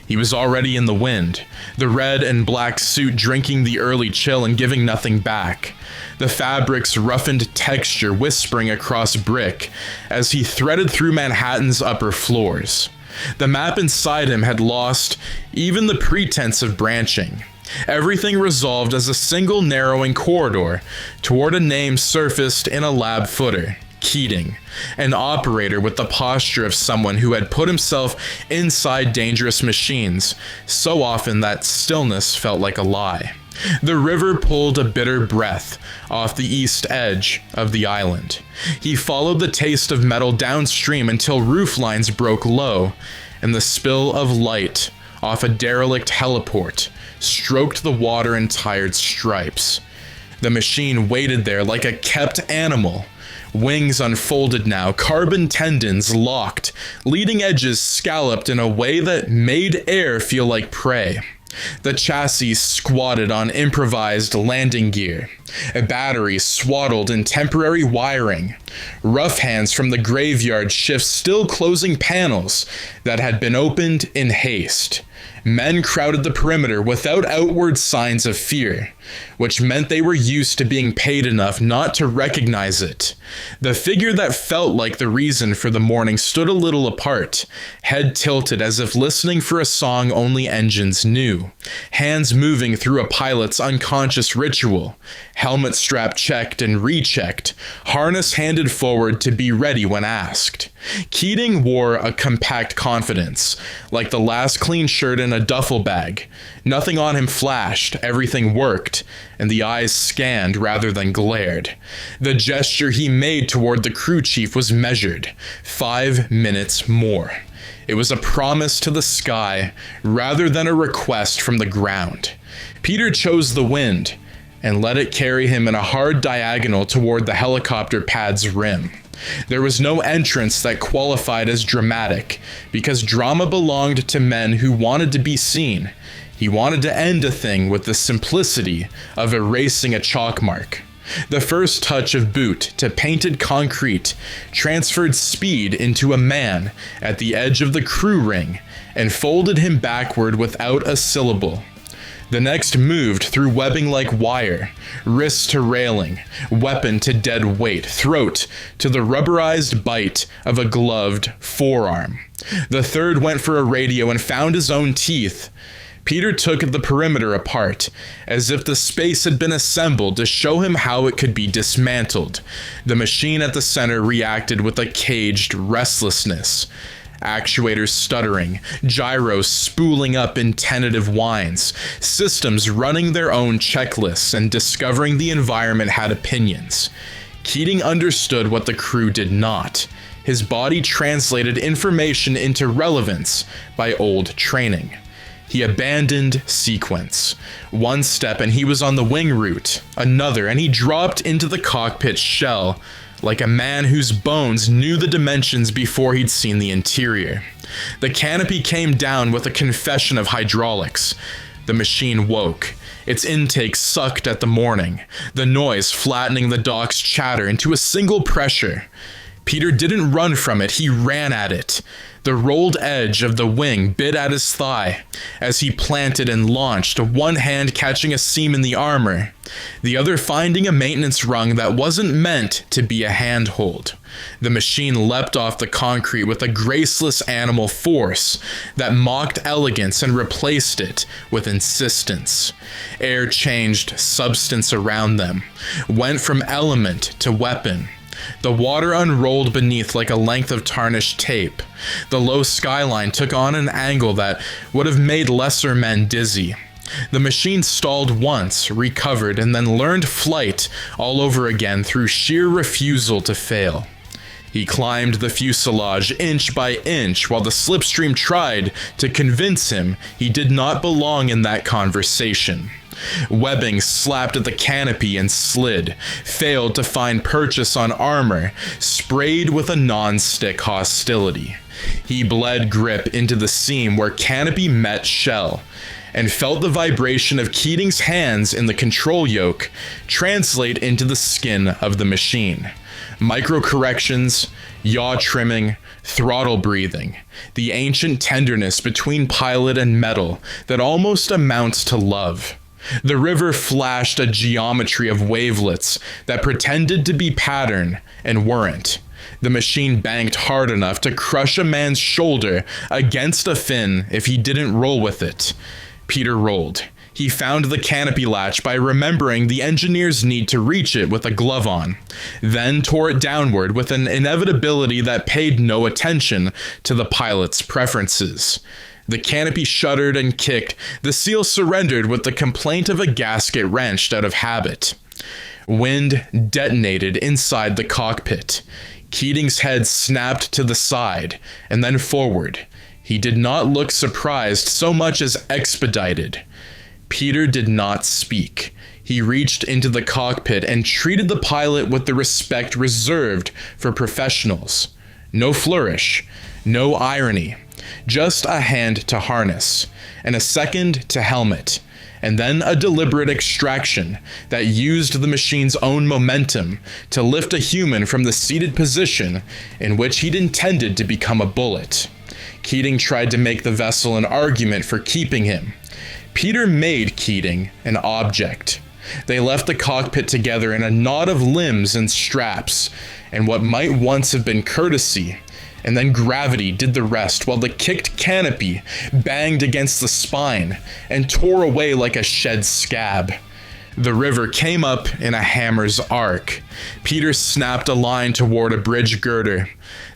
He was already in the wind, the red and black suit drinking the early chill and giving nothing back, the fabric's roughened texture whispering across brick as he threaded through Manhattan's upper floors. The map inside him had lost even the pretense of branching. Everything resolved as a single narrowing corridor toward a name surfaced in a lab footer: Keating, an operator with the posture of someone who had put himself inside dangerous machines so often that stillness felt like a lie. The river pulled a bitter breath off the east edge of the island. He followed the taste of metal downstream until roof lines broke low, and the spill of light off a derelict heliport stroked the water in tired stripes. The machine waited there like a kept animal. Wings unfolded now, carbon tendons locked, leading edges scalloped in a way that made air feel like prey. The chassis squatted on improvised landing gear, a battery swaddled in temporary wiring, rough hands from the graveyard shifts still closing panels that had been opened in haste. Men crowded the perimeter without outward signs of fear, which meant they were used to being paid enough not to recognize it. The figure that felt like the reason for the morning stood a little apart, head tilted as if listening for a song only engines knew, hands moving through a pilot's unconscious ritual, helmet strap checked and rechecked, harness handed forward to be ready when asked. Keating wore a compact confidence, like the last clean shirt in a duffel bag. Nothing on him flashed, everything worked, and the eyes scanned rather than glared. The gesture he made toward the crew chief was measured. 5 minutes more. It was a promise to the sky rather than a request from the ground. Peter chose the wind and let it carry him in a hard diagonal toward the helicopter pad's rim. There was no entrance that qualified as dramatic, because drama belonged to men who wanted to be seen. He wanted to end a thing with the simplicity of erasing a chalk mark. The first touch of boot to painted concrete transferred speed into a man at the edge of the crew ring and folded him backward without a syllable. The next moved through webbing like wire, wrist to railing, weapon to dead weight, throat to the rubberized bite of a gloved forearm. The third went for a radio and found his own teeth. Peter took the perimeter apart, as if the space had been assembled to show him how it could be dismantled. The machine at the center reacted with a caged restlessness. Actuators stuttering, gyros spooling up in tentative whines, systems running their own checklists and discovering the environment had opinions. Keating understood what the crew did not. His body translated information into relevance by old training. He abandoned sequence. One step and he was on the wing route, another and he dropped into the cockpit shell, like a man whose bones knew the dimensions before he'd seen the interior. The canopy came down with a confession of hydraulics. The machine woke. Its intake sucked at the morning, the noise flattening the dock's chatter into a single pressure. Peter didn't run from it, he ran at it. The rolled edge of the wing bit at his thigh as he planted and launched, one hand catching a seam in the armor, the other finding a maintenance rung that wasn't meant to be a handhold. The machine leapt off the concrete with a graceless animal force that mocked elegance and replaced it with insistence. Air changed substance around them, went from element to weapon. The water unrolled beneath like a length of tarnished tape. The low skyline took on an angle that would have made lesser men dizzy. The machine stalled once, recovered, and then learned flight all over again through sheer refusal to fail. He climbed the fuselage inch by inch while the slipstream tried to convince him he did not belong in that conversation. Webbing slapped at the canopy and slid, failed to find purchase on armor, sprayed with a non-stick hostility. He bled grip into the seam where canopy met shell, and felt the vibration of Keating's hands in the control yoke translate into the skin of the machine. Micro-corrections, yaw trimming, throttle breathing, the ancient tenderness between pilot and metal that almost amounts to love. The river flashed a geometry of wavelets that pretended to be pattern and weren't. The machine banked hard enough to crush a man's shoulder against a fin if he didn't roll with it. Peter rolled. He found the canopy latch by remembering the engineer's need to reach it with a glove on, then tore it downward with an inevitability that paid no attention to the pilot's preferences. The canopy shuddered and kicked. The seal surrendered with the complaint of a gasket wrenched out of habit. Wind detonated inside the cockpit. Keating's head snapped to the side, and then forward. He did not look surprised so much as expedited. Peter did not speak. He reached into the cockpit and treated the pilot with the respect reserved for professionals. No flourish, no irony. Just a hand to harness, and a second to helmet, and then a deliberate extraction that used the machine's own momentum to lift a human from the seated position in which he'd intended to become a bullet. Keating tried to make the vessel an argument for keeping him. Peter made Keating an object. They left the cockpit together in a knot of limbs and straps, and what might once have been courtesy, and then gravity did the rest while the kicked canopy banged against the spine and tore away like a shed scab. The river came up in a hammer's arc. Peter snapped a line toward a bridge girder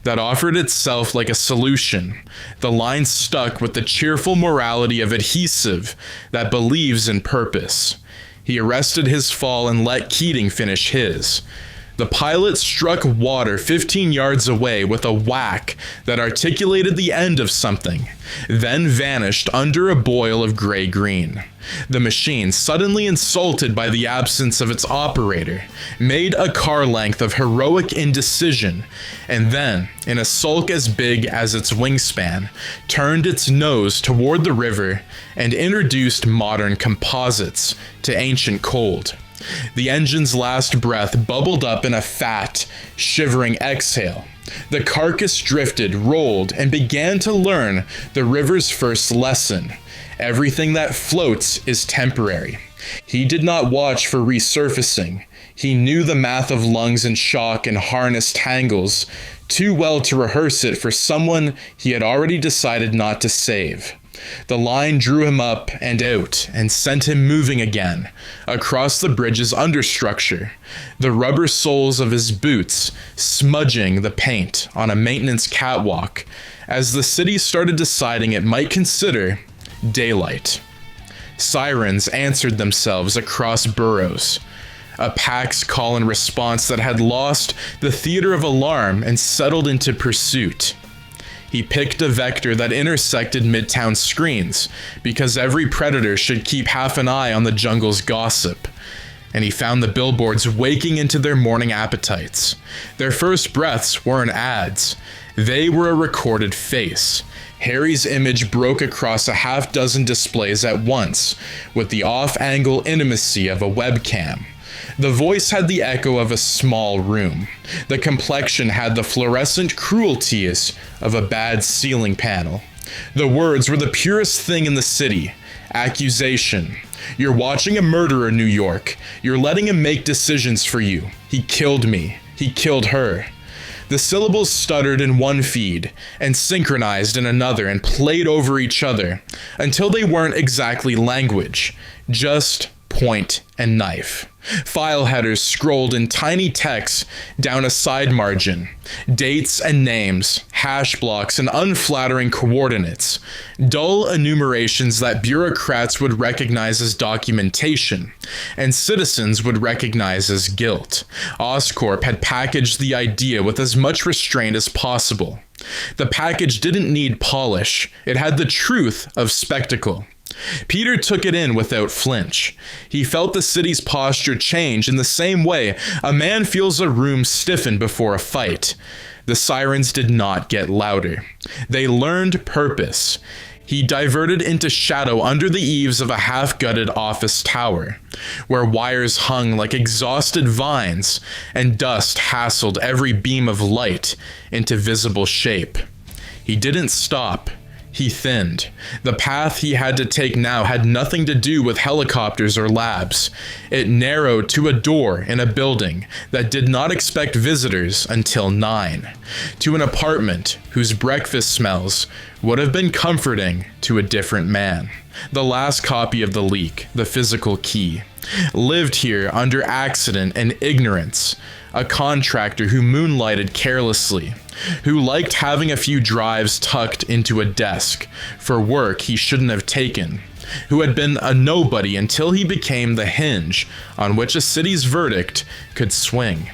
that offered itself like a solution. The line stuck with the cheerful morality of adhesive that believes in purpose. He arrested his fall and let Keating finish his. The pilot struck water 15 yards away with a whack that articulated the end of something, then vanished under a boil of gray-green. The machine, suddenly insulted by the absence of its operator, made a car length of heroic indecision, and then, in a sulk as big as its wingspan, turned its nose toward the river and introduced modern composites to ancient cold. The engine's last breath bubbled up in a fat, shivering exhale. The carcass drifted, rolled, and began to learn the river's first lesson. Everything that floats is temporary. He did not watch for resurfacing. He knew the math of lungs and shock and harness tangles too well to rehearse it for someone he had already decided not to save. The line drew him up and out and sent him moving again, across the bridge's understructure, the rubber soles of his boots smudging the paint on a maintenance catwalk, as the city started deciding it might consider daylight. Sirens answered themselves across boroughs, a pack's call and response that had lost the theater of alarm and settled into pursuit. He picked a vector that intersected Midtown screens, because every predator should keep half an eye on the jungle's gossip. And he found the billboards waking into their morning appetites. Their first breaths weren't ads. They were a recorded face. Harry's image broke across a half-dozen displays at once, with the off-angle intimacy of a webcam. The voice had the echo of a small room. The complexion had the fluorescent cruelties of a bad ceiling panel. The words were the purest thing in the city. Accusation. You're watching a murderer, New York. You're letting him make decisions for you. He killed me. He killed her. The syllables stuttered in one feed and synchronized in another and played over each other until they weren't exactly language, just point and knife. File headers scrolled in tiny text down a side margin, dates and names, hash blocks and unflattering coordinates, dull enumerations that bureaucrats would recognize as documentation, and citizens would recognize as guilt. Oscorp had packaged the idea with as much restraint as possible. The package didn't need polish, it had the truth of spectacle. Peter took it in without flinch. He felt the city's posture change in the same way a man feels a room stiffen before a fight. The sirens did not get louder. They learned purpose. He diverted into shadow under the eaves of a half-gutted office tower, where wires hung like exhausted vines and dust hassled every beam of light into visible shape. He didn't stop. He thinned. The path he had to take now had nothing to do with helicopters or labs. It narrowed to a door in a building that did not expect visitors until 9, to an apartment whose breakfast smells would have been comforting to a different man. The last copy of the leak, the physical key, lived here under accident and ignorance. A contractor who moonlighted carelessly, who liked having a few drives tucked into a desk for work he shouldn't have taken, who had been a nobody until he became the hinge on which a city's verdict could swing.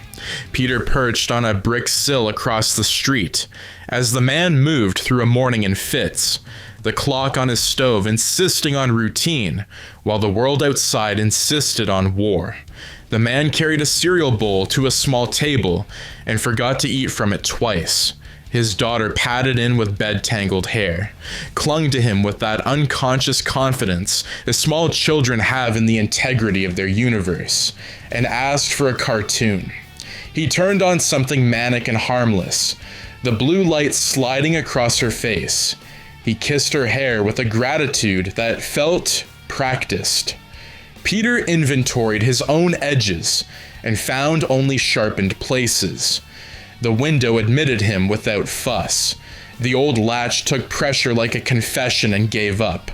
Peter perched on a brick sill across the street as the man moved through a morning in fits, the clock on his stove insisting on routine, while the world outside insisted on war. The man carried a cereal bowl to a small table and forgot to eat from it twice. His daughter patted in with bed-tangled hair, clung to him with that unconscious confidence that small children have in the integrity of their universe, and asked for a cartoon. He turned on something manic and harmless, the blue light sliding across her face. He kissed her hair with a gratitude that felt practiced. Peter inventoried his own edges and found only sharpened places. The window admitted him without fuss. The old latch took pressure like a confession and gave up,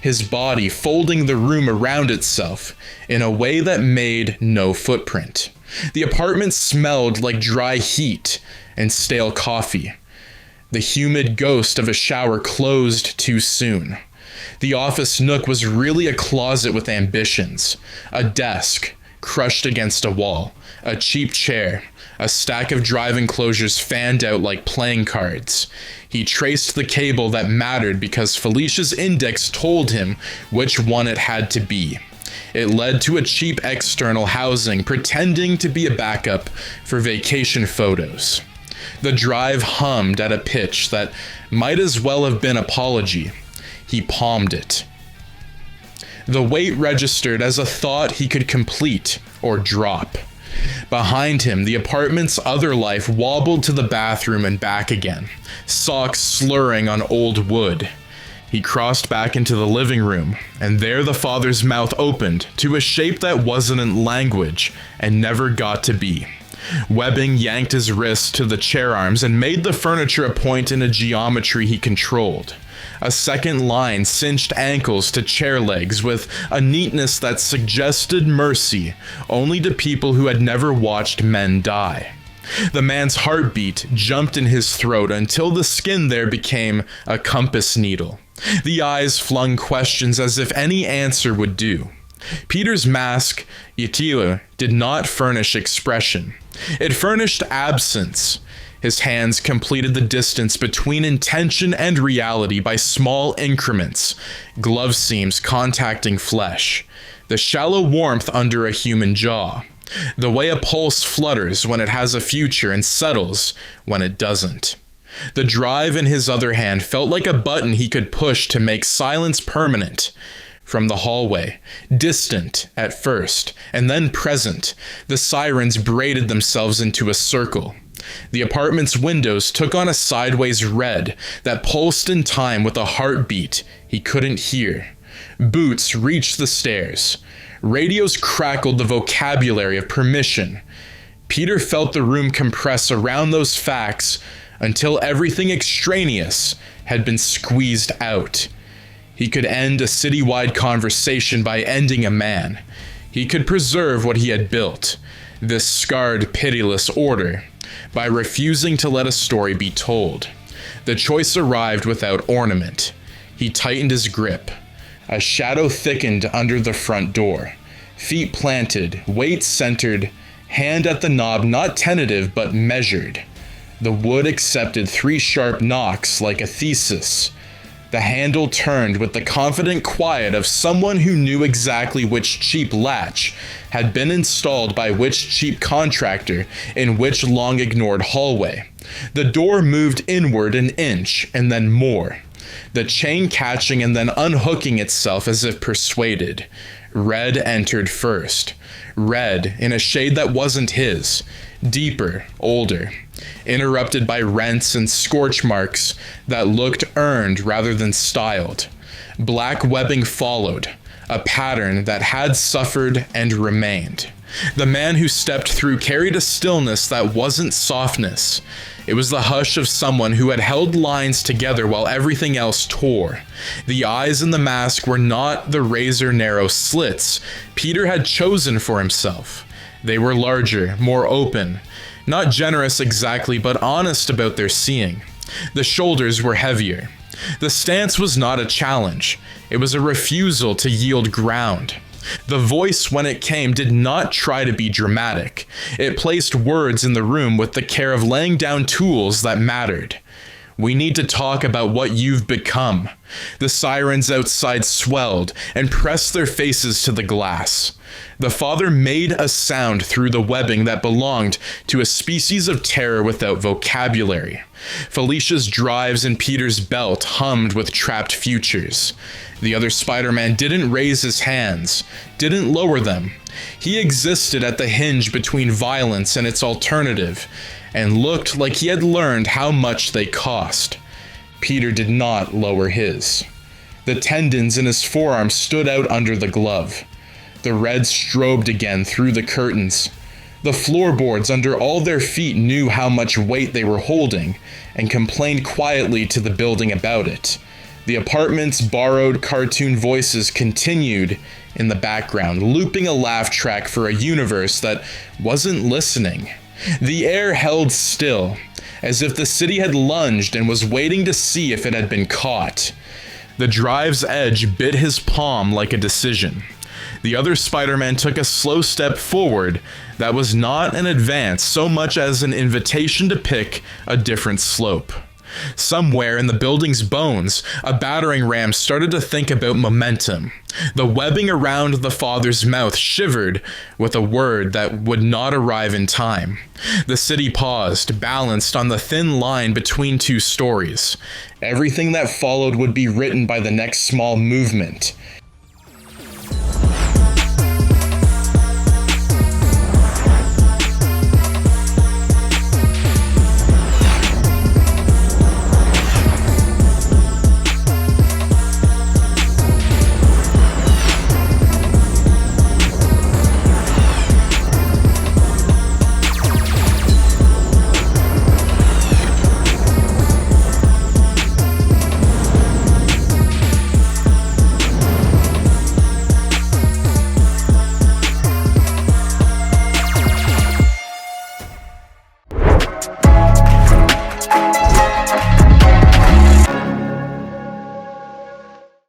his body folding the room around itself in a way that made no footprint. The apartment smelled like dry heat and stale coffee. The humid ghost of a shower closed too soon. The office nook was really a closet with ambitions. A desk, crushed against a wall. A cheap chair. A stack of drive enclosures fanned out like playing cards. He traced the cable that mattered because Felicia's index told him which one it had to be. It led to a cheap external housing pretending to be a backup for vacation photos. The drive hummed at a pitch that might as well have been apology. He palmed it. The weight registered as a thought he could complete or drop. Behind him, the apartment's other life wobbled to the bathroom and back again, socks slurring on old wood. He crossed back into the living room, and there the father's mouth opened to a shape that wasn't in language and never got to be. Webbing yanked his wrist to the chair arms and made the furniture a point in a geometry he controlled. A second line cinched ankles to chair legs with a neatness that suggested mercy only to people who had never watched men die. The man's heartbeat jumped in his throat until the skin there became a compass needle. The eyes flung questions as if any answer would do. Peter's mask, Yatila, did not furnish expression. It furnished absence. His hands completed the distance between intention and reality by small increments, glove seams contacting flesh, the shallow warmth under a human jaw. The way a pulse flutters when it has a future and settles when it doesn't. The drive in his other hand felt like a button he could push to make silence permanent. From the hallway, distant at first, and then present, the sirens braided themselves into a circle. The apartment's windows took on a sideways red that pulsed in time with a heartbeat he couldn't hear. Boots reached the stairs. Radios crackled the vocabulary of permission. Peter felt the room compress around those facts until everything extraneous had been squeezed out. He could end a citywide conversation by ending a man. He could preserve what he had built, this scarred, pitiless order, by refusing to let a story be told. The choice arrived without ornament. He tightened his grip. A shadow thickened under the front door. Feet planted, weight centered, hand at the knob not tentative but measured. The wood accepted 3 sharp knocks like a thesis. The handle turned with the confident quiet of someone who knew exactly which cheap latch had been installed by which cheap contractor in which long-ignored hallway. The door moved inward an inch and then more, the chain catching and then unhooking itself as if persuaded. Red entered first. Red in a shade that wasn't his. Deeper, older, interrupted by rents and scorch marks that looked earned rather than styled. Black webbing followed, a pattern that had suffered and remained. The man who stepped through carried a stillness that wasn't softness. It was the hush of someone who had held lines together while everything else tore. The eyes in the mask were not the razor-narrow slits Peter had chosen for himself. They were larger, more open, not generous exactly, but honest about their seeing. The shoulders were heavier. The stance was not a challenge. It was a refusal to yield ground. The voice, when it came, did not try to be dramatic. It placed words in the room with the care of laying down tools that mattered. We need to talk about what you've become. The sirens outside swelled and pressed their faces to the glass. The father made a sound through the webbing that belonged to a species of terror without vocabulary. Felicia's drives in Peter's belt hummed with trapped futures. The other Spider-Man didn't raise his hands, didn't lower them. He existed at the hinge between violence and its alternative, and looked like he had learned how much they cost. Peter did not lower his. The tendons in his forearm stood out under the glove. The red strobed again through the curtains. The floorboards under all their feet knew how much weight they were holding and complained quietly to the building about it. The apartment's borrowed cartoon voices continued in the background, looping a laugh track for a universe that wasn't listening. The air held still, as if the city had lunged and was waiting to see if it had been caught. The drive's edge bit his palm like a decision. The other Spider-Man took a slow step forward that was not an advance so much as an invitation to pick a different slope. Somewhere in the building's bones, a battering ram started to think about momentum. The webbing around the father's mouth shivered with a word that would not arrive in time. The city paused, balanced on the thin line between two stories. Everything that followed would be written by the next small movement.